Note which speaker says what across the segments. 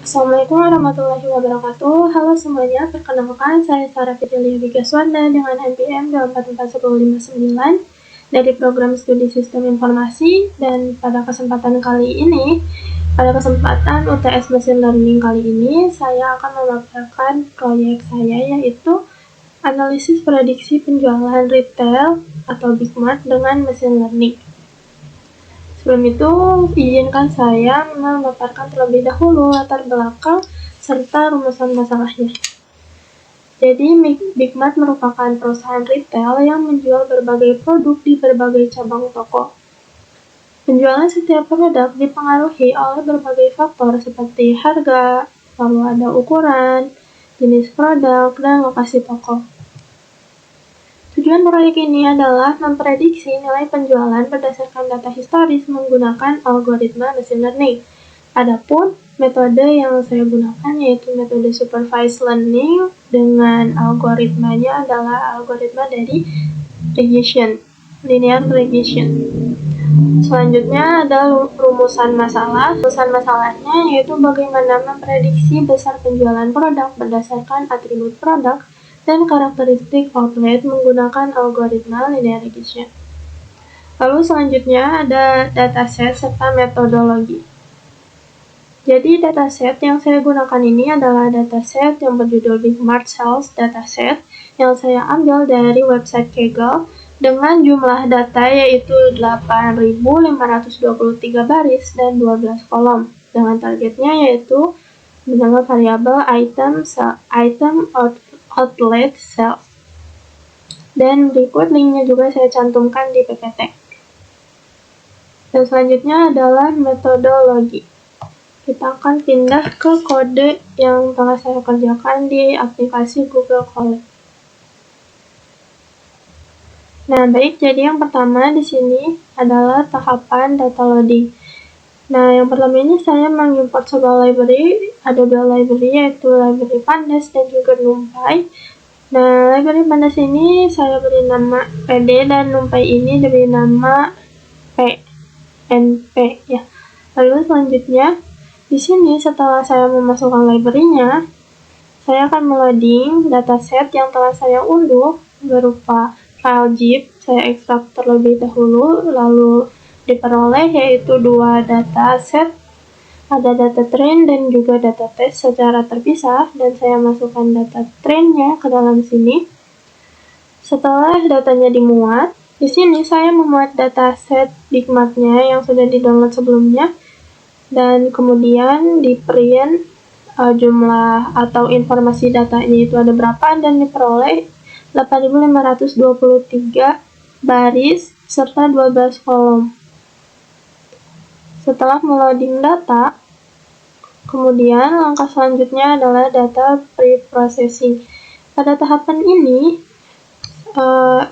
Speaker 1: Assalamualaikum warahmatullahi wabarakatuh. Halo semuanya, perkenalkan saya Sarah Fidelia Bigaswanda dengan NPM 244159 dari Program Studi Sistem Informasi, dan pada kesempatan UTS Machine Learning kali ini, saya akan memaparkan proyek saya, yaitu analisis prediksi penjualan retail atau Big Mart dengan Machine Learning. Sebelum itu, izinkan saya memaparkan terlebih dahulu latar belakang serta rumusan masalahnya. Jadi, Big Mart merupakan perusahaan retail yang menjual berbagai produk di berbagai cabang toko. Penjualan setiap produk dipengaruhi oleh berbagai faktor seperti harga, lalu ada ukuran, jenis produk, dan lokasi toko. Tujuan proyek ini adalah memprediksi nilai penjualan berdasarkan data historis menggunakan algoritma machine learning. Adapun metode yang saya gunakan yaitu metode supervised learning dengan algoritmanya adalah algoritma dari regression, linear regression. Selanjutnya ada rumusan masalah. Rumusan masalahnya yaitu bagaimana memprediksi besar penjualan produk berdasarkan atribut produk dan karakteristik outlet menggunakan algoritma linear regression. Lalu selanjutnya ada dataset serta metodologi. Jadi dataset yang saya gunakan ini adalah dataset yang berjudul Big Mart Sales Dataset yang saya ambil dari website Kaggle dengan jumlah data yaitu 8.523 baris dan 12 kolom dengan targetnya yaitu dengan variabel item outlet sales. Dan berikut linknya juga saya cantumkan di PPT. Dan selanjutnya adalah metodologi. Kita akan pindah ke kode yang telah saya kerjakan di aplikasi Google Colab. Nah, baik, jadi yang pertama di sini adalah tahapan data loading. Nah, yang pertama ini saya mengimport sebuah library, ada dua library yaitu library Pandas dan juga NumPy. Nah, library Pandas ini saya beri nama PD dan NumPy ini diberi nama PNP ya. Lalu selanjutnya di sini setelah saya memasukkan library-nya, saya akan meloading dataset yang telah saya unduh berupa file zip. Saya ekstrak terlebih dahulu, lalu diperoleh yaitu dua dataset, ada data train dan juga data test secara terpisah, dan saya masukkan data trainnya ke dalam sini. Setelah datanya dimuat, di sini saya memuat dataset Big Mart-nya yang sudah di-download sebelumnya, dan kemudian di print jumlah atau informasi datanya itu ada berapa, dan diperoleh 8.523 baris serta 12 kolom. Setelah meloading data, kemudian langkah selanjutnya adalah data pre-processing. Pada tahapan ini,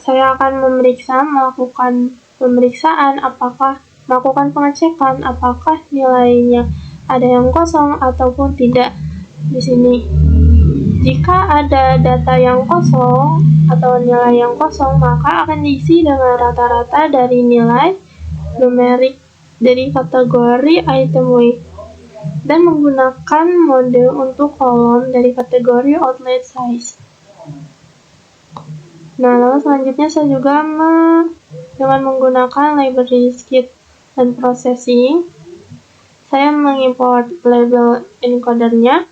Speaker 1: saya akan melakukan pemeriksaan melakukan pengecekan apakah nilainya ada yang kosong ataupun tidak di sini. Jika ada data yang kosong atau nilai yang kosong, maka akan diisi dengan rata-rata dari nilai numerik dari kategori item weight dan menggunakan mode untuk kolom dari kategori outlet size. Nah, lalu selanjutnya saya juga dengan menggunakan library skid dan processing, saya mengimport label encodernya.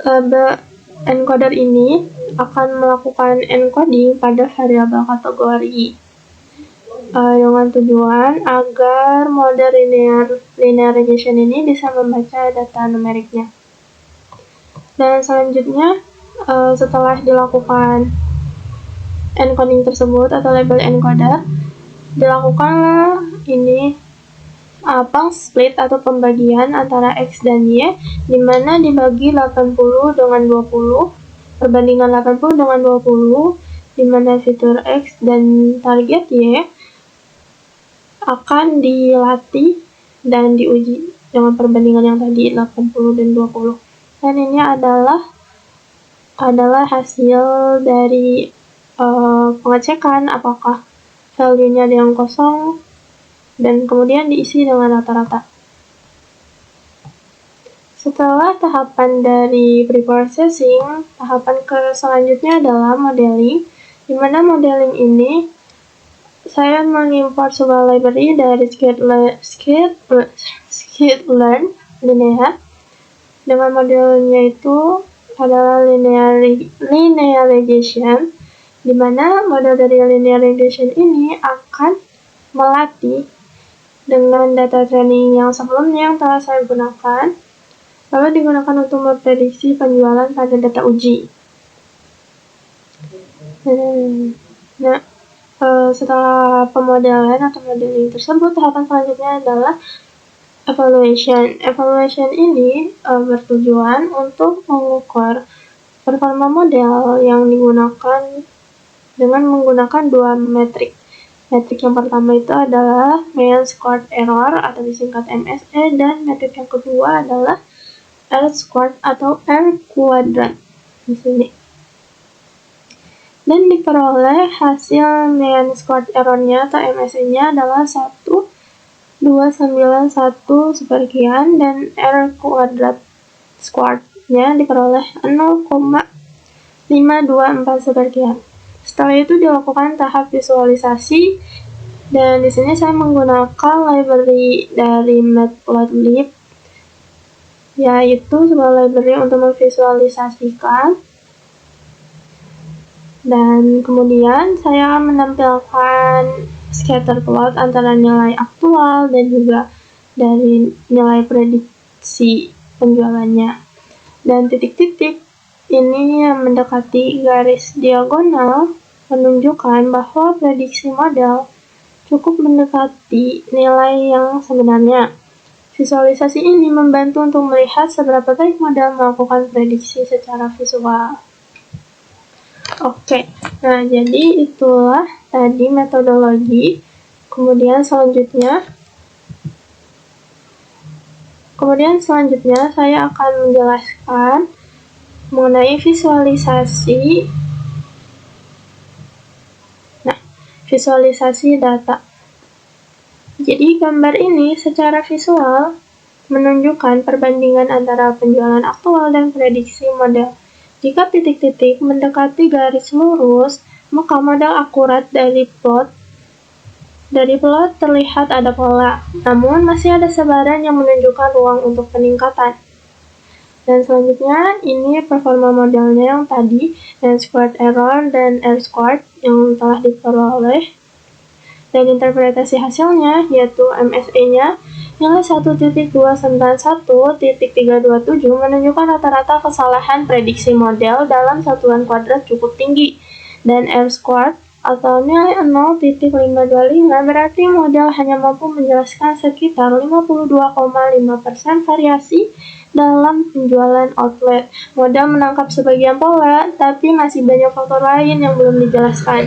Speaker 1: Label encoder ini akan melakukan encoding pada variabel kategori dengan tujuan agar mode linear regression ini bisa membaca data numeriknya. Dan selanjutnya setelah dilakukan encoding tersebut atau label encoder, dilakukanlah ini split atau pembagian antara X dan Y, di mana dibagi 80 dengan 20, perbandingan 80 dengan 20, di mana fitur X dan target Y akan dilatih dan diuji dengan perbandingan yang tadi 80 dan 20. Dan ini adalah hasil dari pengecekan apakah value-nya ada yang kosong dan kemudian diisi dengan rata-rata. Setelah tahapan dari preprocessing, tahapan selanjutnya adalah modeling, di mana modeling ini saya mengimport sebuah library dari scikit-learn Linea. Dengan modelnya itu adalah linear regression, di mana model dari linear regression ini akan melatih dengan data training yang sebelumnya yang telah saya gunakan, lalu digunakan untuk memprediksi penjualan pada data uji. Nah, setelah pemodelan atau modeling tersebut, tahapan selanjutnya adalah evaluation. Evaluation ini bertujuan untuk mengukur performa model yang digunakan dengan menggunakan dua metrik. Metrik yang pertama itu adalah mean squared error atau disingkat MSE, dan metrik yang kedua adalah R squared atau R kuadrat di sini. Dan diperoleh hasil mean squared error-nya atau MSE-nya adalah 1,291 sepersekian, dan R kuadrat squared-nya diperoleh 0,524 sepersekian. Setelah itu dilakukan tahap visualisasi, dan di sini saya menggunakan library dari Matplotlib, yaitu sebuah library untuk memvisualisasikan. Dan kemudian saya menampilkan scatter plot antara nilai aktual dan juga dari nilai prediksi penjualannya. Dan titik-titik ini yang mendekati garis diagonal menunjukkan bahwa prediksi model cukup mendekati nilai yang sebenarnya. Visualisasi ini membantu untuk melihat seberapa baik model melakukan prediksi secara visual. Oke, nah jadi itulah tadi metodologi. Kemudian selanjutnya saya akan menjelaskan mengenai visualisasi. Nah, visualisasi data. Jadi gambar ini secara visual menunjukkan perbandingan antara penjualan aktual dan prediksi model. Jika titik-titik mendekati garis lurus, maka model akurat. Dari plot terlihat ada pola, namun masih ada sebaran yang menunjukkan ruang untuk peningkatan. Dan selanjutnya, ini performa modelnya yang tadi, mean squared error dan R squared yang telah diperoleh. Dan interpretasi hasilnya, yaitu MSE-nya, nilai 1.291.327 menunjukkan rata-rata kesalahan prediksi model dalam satuan kuadrat cukup tinggi, dan R squared atau nilai 0.525 berarti model hanya mampu menjelaskan sekitar 52,5% variasi dalam penjualan outlet. Model menangkap sebagian pola, tapi masih banyak faktor lain yang belum dijelaskan.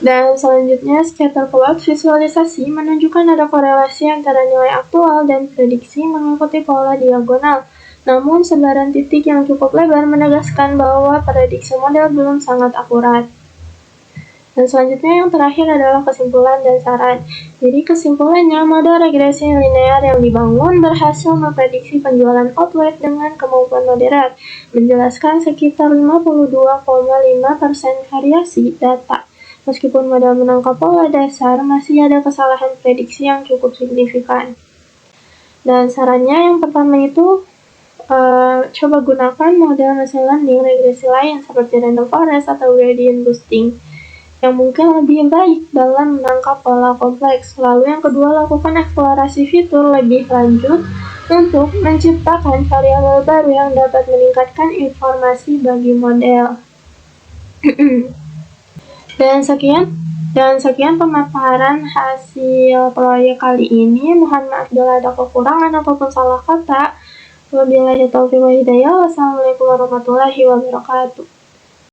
Speaker 1: Dan selanjutnya, scatter plot visualisasi menunjukkan ada korelasi antara nilai aktual dan prediksi mengikuti pola diagonal. Namun, sebaran titik yang cukup lebar menegaskan bahwa prediksi model belum sangat akurat. Dan selanjutnya yang terakhir adalah kesimpulan dan saran. Jadi kesimpulannya, model regresi linear yang dibangun berhasil memprediksi penjualan outlet dengan kemampuan moderat, menjelaskan sekitar 52,5% variasi data. Meskipun model menangkap pola dasar, masih ada kesalahan prediksi yang cukup signifikan. Dan sarannya yang pertama itu, coba gunakan model machine learning regresi lain seperti random forest atau gradient boosting yang mungkin lebih baik dalam menangkap pola kompleks. Lalu yang kedua, lakukan eksplorasi fitur lebih lanjut untuk menciptakan variabel baru yang dapat meningkatkan informasi bagi model. Dan sekian pemaparan hasil proyek kali ini. Mohon maaf bila ada kekurangan ataupun salah kata. Wabillahi taufiq wal hidayah. Wassalamualaikum warahmatullahi wabarakatuh.